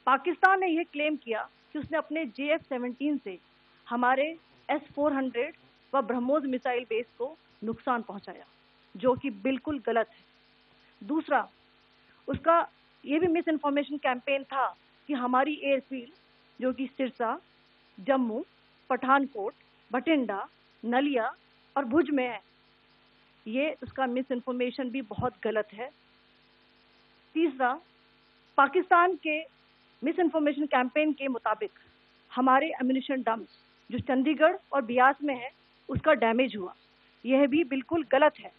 पाकिस्तान ने यह क्लेम किया कि उसने अपने JF-17 से हमारे S-400 व ब्रह्मोस मिसाइल बेस को नुकसान पहुंचाया, जो कि बिल्कुल गलत है। दूसरा, उसका ये भी मिस इन्फॉर्मेशन कैंपेन था कि हमारी एयरफील्ड, जो कि सिरसा, जम्मू, पठानकोट, बठिंडा, नलिया और भुज में है, ये उसका मिस इन्फॉर्मेशन भी बहुत गलत है। तीसरा, पाकिस्तान के मिस इन्फॉर्मेशन कैंपेन के मुताबिक हमारे एम्यूनिशन डंप्स जो चंडीगढ़ और बियास में है, उसका डैमेज हुआ, यह भी बिल्कुल गलत है।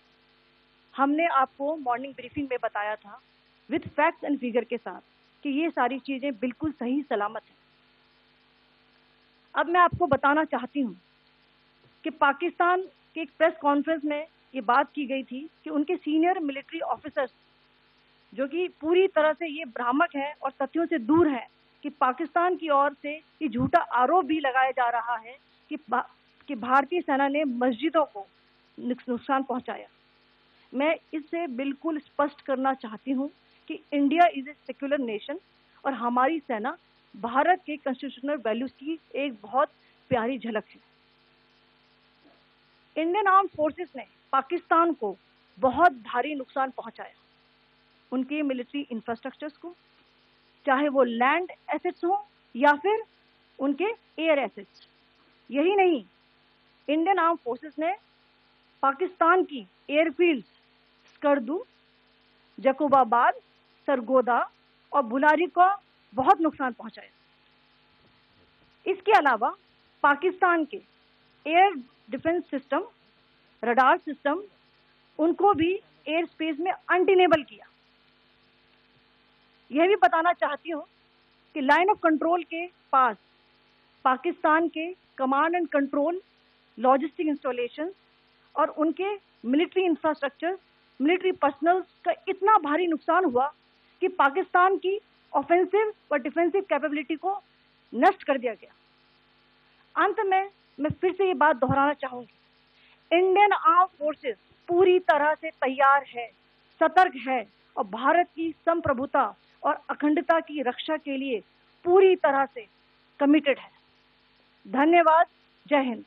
हमने आपको मॉर्निंग ब्रीफिंग में बताया था विद फैक्ट्स एंड फिगर के साथ कि ये सारी चीजें बिल्कुल सही सलामत हैं। अब मैं आपको बताना चाहती हूँ कि पाकिस्तान के एक प्रेस कॉन्फ्रेंस में ये बात की गई थी कि उनके सीनियर मिलिट्री ऑफिसर्स, जो कि पूरी तरह से ये भ्रामक है और तथ्यों से दूर है, कि पाकिस्तान की ओर से ये झूठा आरोप भी लगाया जा रहा है कि भारतीय सेना ने मस्जिदों को नुकसान पहुंचाया। मैं इससे बिल्कुल स्पष्ट करना चाहती हूं कि India is a secular nation और हमारी सेना भारत के कॉन्स्टिट्यूशनल वैल्यूज की एक बहुत प्यारी झलक है। इंडियन आर्म फोर्सेस ने पाकिस्तान को बहुत भारी नुकसान पहुंचाया, उनके मिलिट्री इंफ्रास्ट्रक्चर्स को, चाहे वो लैंड एसेट्स हो या फिर उनके एयर एसेट्स। यही नहीं, इंडियन आर्म फोर्सेस ने पाकिस्तान की एयरफील्ड स्कर्दू, जकोबाबाद, सरगोदा और बुलारी को बहुत नुकसान पहुंचाया। इसके अलावा पाकिस्तान के air defence system, radar system, उनको भी एयर स्पेस में अनडिनेबल किया। यह भी बताना चाहती हूँ कि लाइन ऑफ कंट्रोल के पास पाकिस्तान के command and control, logistic installation और उनके मिलिट्री इंफ्रास्ट्रक्चर, मिलिट्री पर्सनल का इतना भारी नुकसान हुआ कि पाकिस्तान की ऑफेंसिव व डिफेंसिव कैपेबिलिटी को नष्ट कर दिया गया। अंत में मैं फिर से ये बात दोहराना चाहूंगी, इंडियन आर्म फोर्सेस पूरी तरह से तैयार है, सतर्क है और भारत की संप्रभुता और अखंडता की रक्षा के लिए पूरी तरह से कमिटेड है। धन्यवाद। जय हिंद।